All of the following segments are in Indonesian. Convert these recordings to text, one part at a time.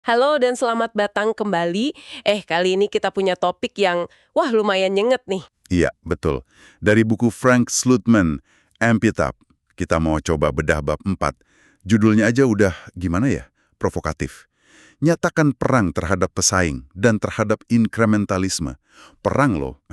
Halo dan selamat datang kembali. Kali ini kita punya topik yang, wah lumayan nyenget nih. Iya, betul. Dari buku Frank Slootman, Amp It Up, kita mau coba bedah bab 4. Judulnya aja udah gimana ya? Provokatif. Nyatakan perang terhadap pesaing dan terhadap inkrementalisme. Perang loh.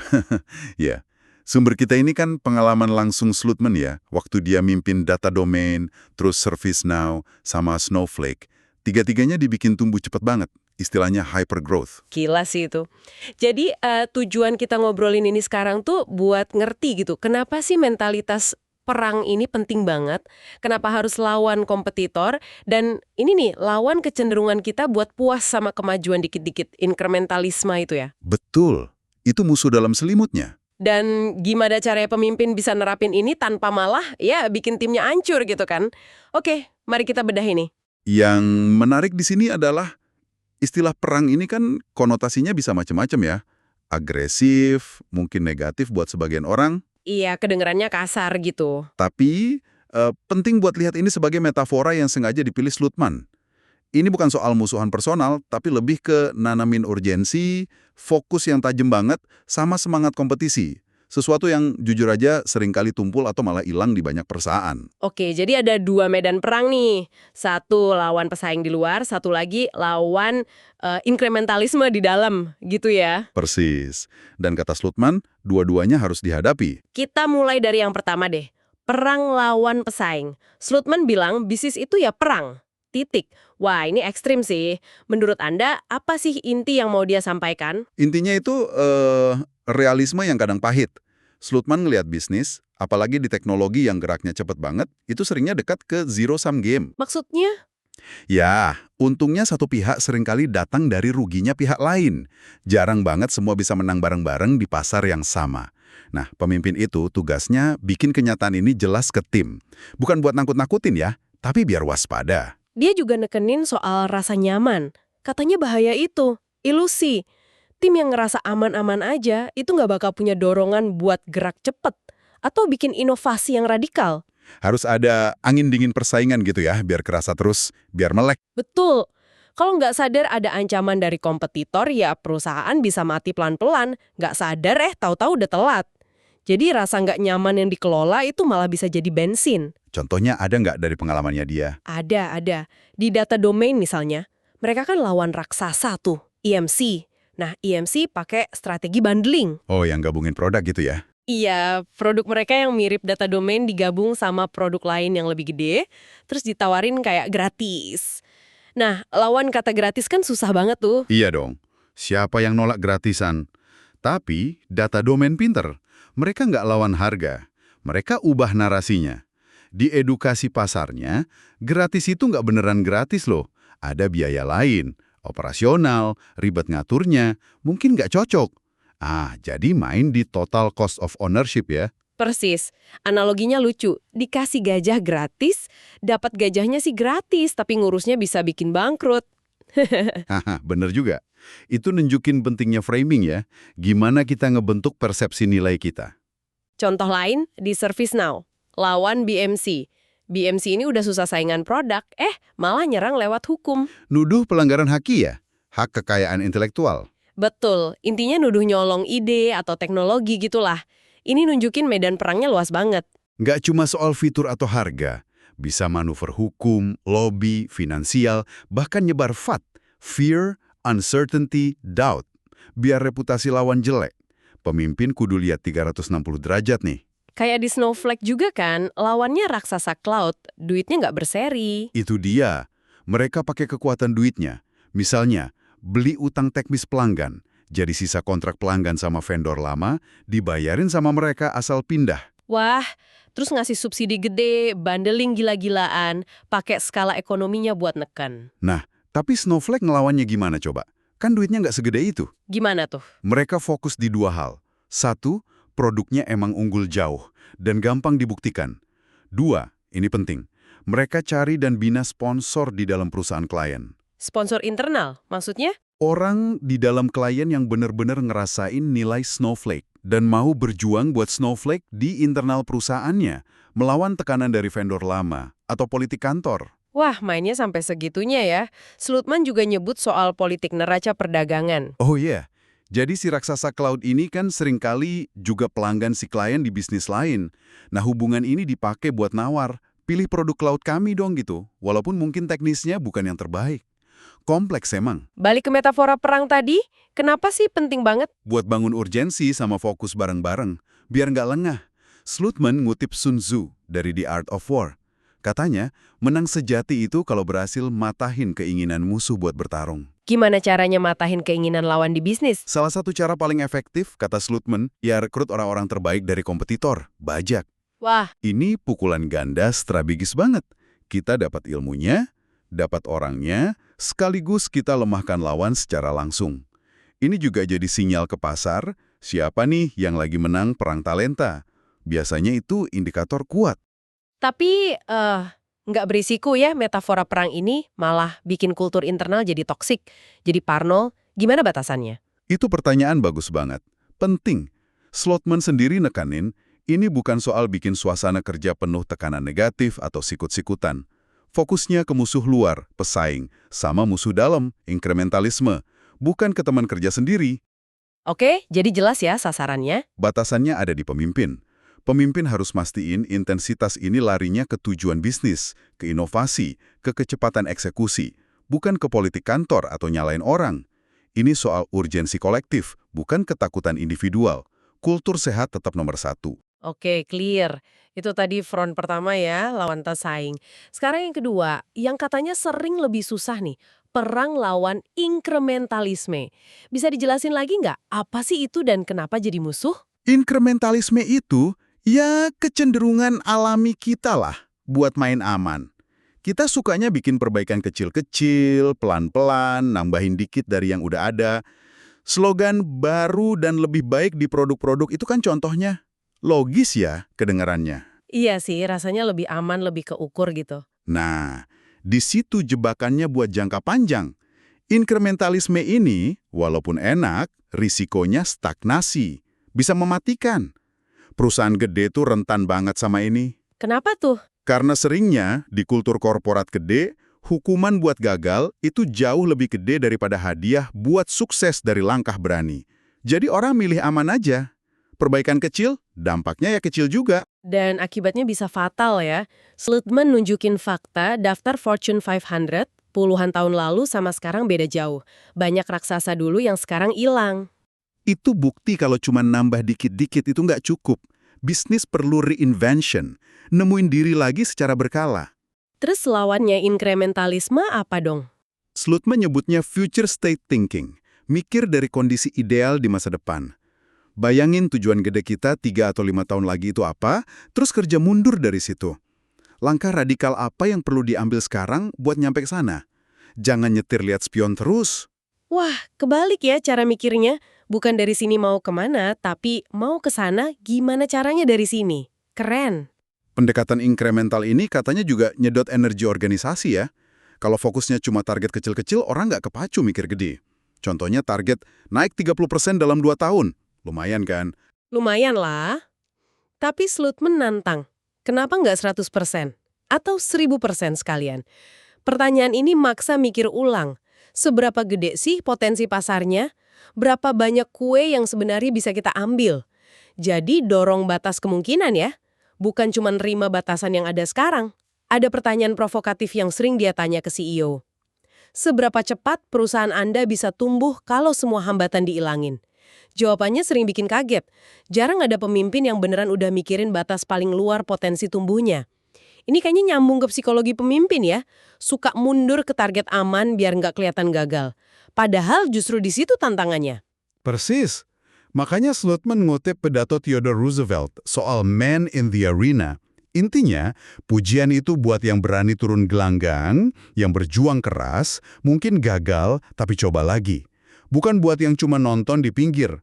Ya. Sumber kita ini kan pengalaman langsung Slootman ya, waktu dia mimpin Data Domain, terus ServiceNow, sama Snowflake. Tiga-tiganya dibikin tumbuh cepat banget. Istilahnya hypergrowth. Gila sih itu. Jadi tujuan kita ngobrolin ini sekarang tuh buat ngerti gitu, kenapa sih mentalitas perang ini penting banget, kenapa harus lawan kompetitor, dan ini nih, lawan kecenderungan kita buat puas sama kemajuan dikit-dikit, inkrementalisme itu ya. Betul. Itu musuh dalam selimutnya. Dan gimana caranya pemimpin bisa nerapin ini tanpa malah ya bikin timnya hancur gitu kan. Oke, mari kita bedah ini. Yang menarik di sini adalah istilah perang ini kan konotasinya bisa macam-macam ya. Agresif, mungkin negatif buat sebagian orang, Iya, kedengerannya kasar gitu. tapi penting buat lihat ini sebagai metafora yang sengaja dipilih Slootman. Ini bukan soal musuhan personal, tapi lebih ke nanamin urgensi, fokus yang tajam banget, sama semangat kompetisi. Sesuatu yang jujur aja seringkali tumpul atau malah hilang di banyak perusahaan. Oke, jadi ada dua medan perang nih. Satu lawan pesaing di luar, satu lagi lawan inkrementalisme di dalam, gitu ya. Persis. Dan kata Slootman, dua-duanya harus dihadapi. Kita mulai dari yang pertama deh. Perang lawan pesaing. Slootman bilang bisnis itu ya perang. Titik. Wah, ini ekstrim sih. Menurut Anda, apa sih inti yang mau dia sampaikan? Intinya itu realisme yang kadang pahit. Slootman ngelihat bisnis, apalagi di teknologi yang geraknya cepet banget, itu seringnya dekat ke zero-sum game. Maksudnya? Ya, untungnya satu pihak seringkali datang dari ruginya pihak lain. Jarang banget semua bisa menang bareng-bareng di pasar yang sama. Nah, pemimpin itu tugasnya bikin kenyataan ini jelas ke tim. Bukan buat nakut-nakutin ya, tapi biar waspada. Dia juga nekenin soal rasa nyaman. Katanya bahaya itu, ilusi. Tim yang ngerasa aman-aman aja, itu nggak bakal punya dorongan buat gerak cepet. Atau bikin inovasi yang radikal. Harus ada angin dingin persaingan gitu ya, biar kerasa terus, biar melek. Betul. Kalau nggak sadar ada ancaman dari kompetitor, ya perusahaan bisa mati pelan-pelan. Nggak sadar tahu-tahu udah telat. Jadi rasa nggak nyaman yang dikelola itu malah bisa jadi bensin. Contohnya ada nggak dari pengalamannya dia? Ada. Di data domain misalnya, mereka kan lawan raksasa tuh, EMC. Nah, EMC pakai strategi bundling. Oh, yang gabungin produk gitu ya? Iya, produk mereka yang mirip data domain digabung sama produk lain yang lebih gede, terus ditawarin kayak gratis. Nah, lawan kata gratis kan susah banget tuh. Iya dong. Siapa yang nolak gratisan? Tapi data domain pinter. Mereka nggak lawan harga. Mereka ubah narasinya. Di edukasi pasarnya, gratis itu nggak beneran gratis loh. Ada biaya lain, operasional, ribet ngaturnya, mungkin nggak cocok. Jadi main di total cost of ownership ya. Persis, analoginya lucu. Dikasih gajah gratis, dapat gajahnya sih gratis, tapi ngurusnya bisa bikin bangkrut. Haha, bener juga. Itu nunjukin pentingnya framing ya. Gimana kita ngebentuk persepsi nilai kita. Contoh lain, di ServiceNow, lawan BMC. BMC ini udah susah saingan produk, malah nyerang lewat hukum. Nuduh pelanggaran haki ya? Hak kekayaan intelektual. Betul, intinya nuduh nyolong ide atau teknologi gitulah. Ini nunjukin medan perangnya luas banget. Nggak cuma soal fitur atau harga. Bisa manuver hukum, lobby, finansial, bahkan nyebar FUD. Fear, uncertainty, doubt. Biar reputasi lawan jelek. Pemimpin kudu lihat 360 derajat nih. Kayak di Snowflake juga kan, lawannya raksasa cloud, duitnya nggak berseri. Itu dia. Mereka pakai kekuatan duitnya. Misalnya, beli utang teknis pelanggan. Jadi sisa kontrak pelanggan sama vendor lama, dibayarin sama mereka asal pindah. Wah, terus ngasih subsidi gede, bundling gila-gilaan, pakai skala ekonominya buat neken. Nah, tapi Snowflake ngelawannya gimana coba? Kan duitnya nggak segede itu. Gimana tuh? Mereka fokus di dua hal. Satu, produknya emang unggul jauh dan gampang dibuktikan. Dua, ini penting, mereka cari dan bina sponsor di dalam perusahaan klien. Sponsor internal, maksudnya? Orang di dalam klien yang benar-benar ngerasain nilai Snowflake dan mau berjuang buat Snowflake di internal perusahaannya, melawan tekanan dari vendor lama atau politik kantor. Wah, mainnya sampai segitunya ya. Slutman juga nyebut soal politik neraca perdagangan. Oh iya, jadi si raksasa cloud ini kan seringkali juga pelanggan si klien di bisnis lain. Nah, hubungan ini dipakai buat nawar, pilih produk cloud kami dong gitu, walaupun mungkin teknisnya bukan yang terbaik. Kompleks emang, Balik ke metafora perang tadi, kenapa sih penting banget? buat bangun urgensi sama fokus bareng-bareng, biar nggak lengah. Slutman ngutip Sun Tzu dari The Art of War. Katanya, menang sejati itu kalau berhasil matahin keinginan musuh buat bertarung. Gimana caranya matahin keinginan lawan di bisnis? Salah satu cara paling efektif, kata Slutman, ya rekrut orang-orang terbaik dari kompetitor, bajak. Wah, Ini pukulan ganda strategis banget. Kita dapat ilmunya, dapat orangnya, sekaligus kita lemahkan lawan secara langsung. Ini juga jadi sinyal ke pasar, siapa nih yang lagi menang perang talenta. Biasanya itu indikator kuat. tapi nggak berisiko ya metafora perang ini malah bikin kultur internal jadi toksik, jadi parno. Gimana batasannya? Itu pertanyaan bagus banget. Penting. Slotman sendiri nekanin, ini bukan soal bikin suasana kerja penuh tekanan negatif atau sikut-sikutan. Fokusnya ke musuh luar, pesaing, sama musuh dalam, inkrementalisme, bukan ke teman kerja sendiri. Oke, jadi jelas ya sasarannya. Batasannya ada di pemimpin. Pemimpin harus mastiin intensitas ini larinya ke tujuan bisnis, ke inovasi, ke kecepatan eksekusi, bukan ke politik kantor atau nyalain orang. Ini soal urgensi kolektif, bukan ketakutan individual. Kultur sehat tetap nomor satu. Oke, clear. Itu tadi front pertama ya, lawan pesaing. Sekarang yang kedua, yang katanya sering lebih susah nih, perang lawan inkrementalisme. Bisa dijelasin lagi nggak, apa sih itu dan kenapa jadi musuh? Inkrementalisme itu, ya kecenderungan alami kita lah buat main aman. Kita sukanya bikin perbaikan kecil-kecil, pelan-pelan, nambahin dikit dari yang udah ada. Slogan baru dan lebih baik di produk-produk itu kan contohnya. Logis ya kedengarannya. Iya sih, rasanya lebih aman, lebih keukur gitu. Nah, di situ jebakannya buat jangka panjang. Inkrementalisme ini, walaupun enak, risikonya stagnasi. Bisa mematikan. Perusahaan gede tuh rentan banget sama ini. Kenapa tuh? Karena seringnya, di kultur korporat gede, hukuman buat gagal itu jauh lebih gede daripada hadiah buat sukses dari langkah berani. Jadi orang milih aman aja. Perbaikan kecil, dampaknya ya kecil juga. Dan akibatnya bisa fatal ya. Slutman nunjukin fakta daftar Fortune 500 puluhan tahun lalu sama sekarang beda jauh. Banyak raksasa dulu yang sekarang hilang. Itu bukti kalau cuma nambah dikit-dikit itu nggak cukup. Bisnis perlu reinvention, nemuin diri lagi secara berkala. Terus lawannya inkrementalisme apa dong? Slutman nyebutnya future state thinking, mikir dari kondisi ideal di masa depan. Bayangin tujuan gede kita 3 atau 5 tahun lagi itu apa, terus kerja mundur dari situ. Langkah radikal apa yang perlu diambil sekarang buat nyampe ke sana? Jangan nyetir lihat spion terus. Wah, kebalik ya cara mikirnya. Bukan dari sini mau kemana, tapi mau ke sana gimana caranya dari sini. Keren. Pendekatan inkremental ini katanya juga nyedot energi organisasi ya. Kalau fokusnya cuma target kecil-kecil, orang nggak kepacu mikir gede. Contohnya target naik 30% dalam 2 tahun. Lumayan kan? Lumayan lah. Tapi Slutman nantang. Kenapa nggak 100%? Atau 1000% sekalian? Pertanyaan ini maksa mikir ulang. Seberapa gede sih potensi pasarnya? Berapa banyak kue yang sebenarnya bisa kita ambil? Jadi dorong batas kemungkinan ya. Bukan cuma nerima batasan yang ada sekarang. Ada pertanyaan provokatif yang sering dia tanya ke CEO. Seberapa cepat perusahaan Anda bisa tumbuh kalau semua hambatan diilangin? Jawabannya sering bikin kaget. Jarang ada pemimpin yang beneran udah mikirin batas paling luar potensi tumbuhnya. Ini kayaknya nyambung ke psikologi pemimpin ya. Suka mundur ke target aman biar nggak kelihatan gagal. Padahal justru di situ tantangannya. Persis. Makanya Slutman ngutip pidato Theodore Roosevelt soal man in the arena. Intinya, pujian itu buat yang berani turun gelanggang, yang berjuang keras, mungkin gagal, tapi coba lagi. Bukan buat yang cuma nonton di pinggir.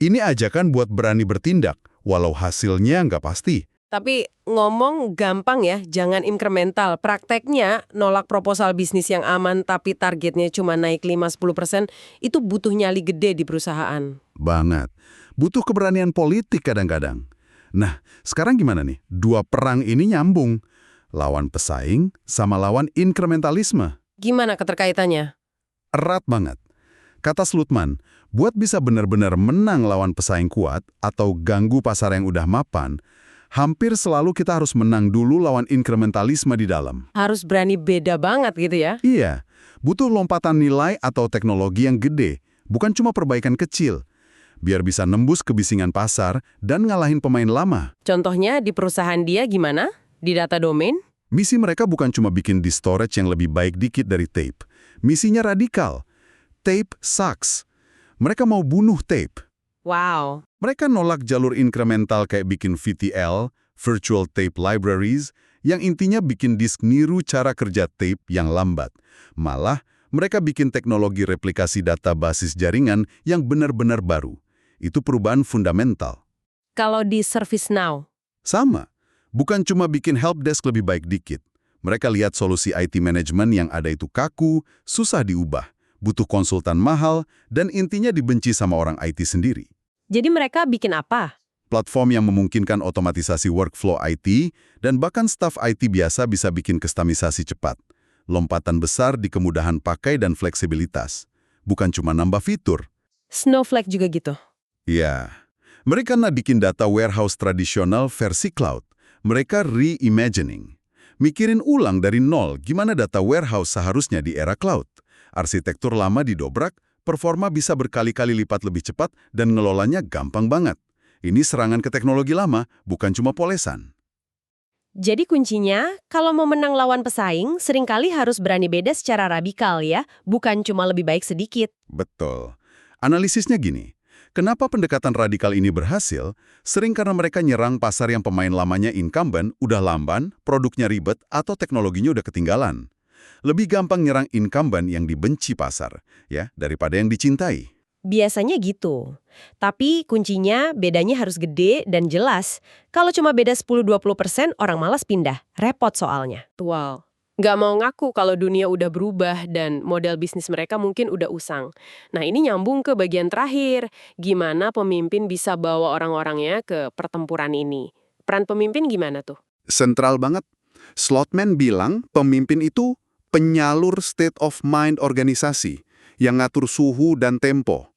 Ini ajakan buat berani bertindak, walau hasilnya nggak pasti. Tapi ngomong gampang ya, jangan inkremental. Prakteknya nolak proposal bisnis yang aman tapi targetnya cuma naik 5-10%, itu butuh nyali gede di perusahaan. Banget. Butuh keberanian politik kadang-kadang. Nah, sekarang gimana nih? Dua perang ini nyambung. Lawan pesaing sama lawan inkrementalisme. Gimana keterkaitannya? Erat banget. Kata Slutman, buat bisa benar-benar menang lawan pesaing kuat atau ganggu pasar yang udah mapan, hampir selalu kita harus menang dulu lawan inkrementalisme di dalam. Harus berani beda banget gitu ya? Iya, butuh lompatan nilai atau teknologi yang gede, bukan cuma perbaikan kecil, biar bisa nembus kebisingan pasar dan ngalahin pemain lama. Contohnya di perusahaan dia gimana? Di data domain? Misi mereka bukan cuma bikin disk storage yang lebih baik dikit dari tape. Misinya radikal. Tape sucks. Mereka mau bunuh tape. Wow. Mereka nolak jalur inkremental kayak bikin VTL, Virtual Tape Libraries, yang intinya bikin disk niru cara kerja tape yang lambat. Malah, mereka bikin teknologi replikasi data basis jaringan yang benar-benar baru. Itu perubahan fundamental. Kalau di ServiceNow? Sama. Bukan cuma bikin helpdesk lebih baik dikit. Mereka lihat solusi IT management yang ada itu kaku, susah diubah, butuh konsultan mahal, dan intinya dibenci sama orang IT sendiri. Jadi mereka bikin apa? Platform yang memungkinkan otomatisasi workflow IT, dan bahkan staf IT biasa bisa bikin kustomisasi cepat. Lompatan besar di kemudahan pakai dan fleksibilitas. Bukan cuma nambah fitur. Snowflake juga gitu? Ya, mereka bikin data warehouse tradisional versi cloud. Mereka reimagining. Mikirin ulang dari nol gimana data warehouse seharusnya di era cloud. Arsitektur lama didobrak, performa bisa berkali-kali lipat lebih cepat, dan ngelolanya gampang banget. Ini serangan ke teknologi lama, bukan cuma polesan. Jadi kuncinya, kalau mau menang lawan pesaing, seringkali harus berani beda secara radikal ya, bukan cuma lebih baik sedikit. Betul. Analisisnya gini. Kenapa pendekatan radikal ini berhasil? Sering karena mereka nyerang pasar yang pemain lamanya incumbent, udah lamban, produknya ribet, atau teknologinya udah ketinggalan. Lebih gampang nyerang incumbent yang dibenci pasar, ya, daripada yang dicintai. Biasanya gitu. Tapi kuncinya bedanya harus gede dan jelas. Kalau cuma beda 10-20%, orang malas pindah. Repot soalnya. Wow. Nggak mau ngaku kalau dunia udah berubah dan model bisnis mereka mungkin udah usang. Nah ini nyambung ke bagian terakhir. Gimana pemimpin bisa bawa orang-orangnya ke pertempuran ini? Peran pemimpin gimana tuh? Sentral banget. Slotman bilang pemimpin itu penyalur state of mind organisasi yang ngatur suhu dan tempo.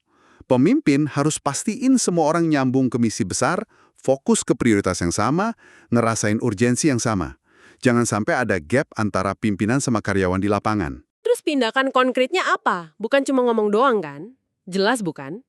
Pemimpin harus pastiin semua orang nyambung ke misi besar, fokus ke prioritas yang sama, ngerasain urgensi yang sama. Jangan sampai ada gap antara pimpinan sama karyawan di lapangan. Terus tindakan konkretnya apa? Bukan cuma ngomong doang kan? Jelas bukan?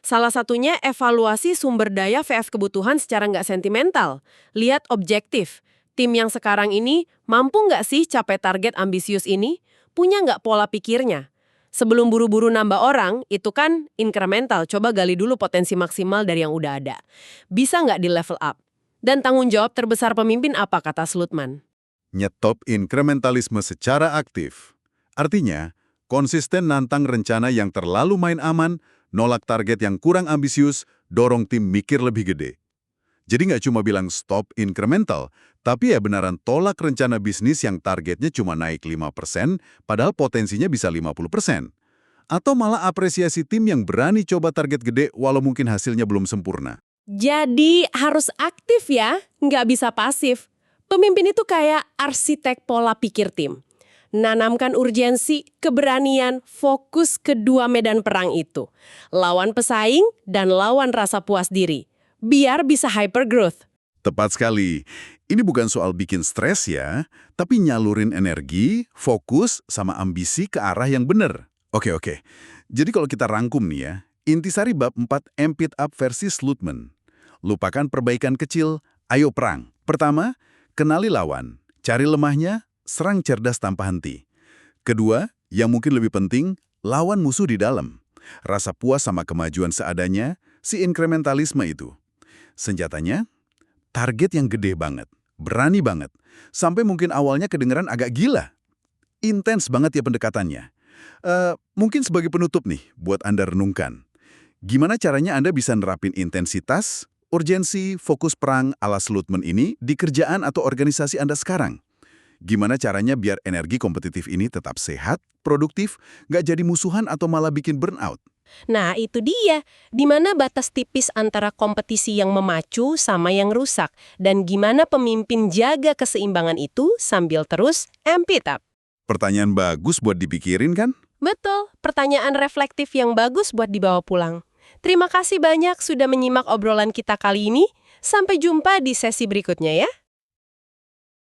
Salah satunya evaluasi sumber daya VF kebutuhan secara nggak sentimental. Lihat objektif. Tim yang sekarang ini mampu nggak sih capai target ambisius ini? Punya nggak pola pikirnya? Sebelum buru-buru nambah orang, itu kan incremental. Coba gali dulu potensi maksimal dari yang udah ada. Bisa nggak di level up? Dan tanggung jawab terbesar pemimpin apa kata Slutman? Nyetop inkrementalisme secara aktif. Artinya, konsisten nantang rencana yang terlalu main aman, nolak target yang kurang ambisius, dorong tim mikir lebih gede. Jadi nggak cuma bilang stop incremental, tapi ya beneran tolak rencana bisnis yang targetnya cuma naik 5%, padahal potensinya bisa 50%. Atau malah apresiasi tim yang berani coba target gede walau mungkin hasilnya belum sempurna. Jadi harus aktif ya, nggak bisa pasif. Pemimpin itu kayak arsitek pola pikir tim. Nanamkan urgensi, keberanian, fokus kedua medan perang itu. Lawan pesaing dan lawan rasa puas diri. Biar bisa hypergrowth. Tepat sekali. Ini bukan soal bikin stres ya, tapi nyalurin energi, fokus, sama ambisi ke arah yang benar. Oke. Jadi kalau kita rangkum nih ya, intisari bab 4 Amp It Up versi Slutman. Lupakan perbaikan kecil, ayo perang. Pertama, kenali lawan. Cari lemahnya, serang cerdas tanpa henti. Kedua, yang mungkin lebih penting, lawan musuh di dalam. Rasa puas sama kemajuan seadanya, si inkrementalisme itu. Senjatanya, target yang gede banget, berani banget, sampai mungkin awalnya kedengeran agak gila. Intens banget ya pendekatannya. Mungkin sebagai penutup nih, buat Anda renungkan. Gimana caranya Anda bisa nerapin intensitas, urgensi, fokus perang ala Slutman ini di kerjaan atau organisasi Anda sekarang? Gimana caranya biar energi kompetitif ini tetap sehat, produktif, nggak jadi musuhan atau malah bikin burnout? Nah, itu dia. Di mana batas tipis antara kompetisi yang memacu sama yang rusak, dan gimana pemimpin jaga keseimbangan itu sambil terus amp it up. Pertanyaan bagus buat dipikirin kan? Betul, pertanyaan reflektif yang bagus buat dibawa pulang. Terima kasih banyak sudah menyimak obrolan kita kali ini. Sampai jumpa di sesi berikutnya ya.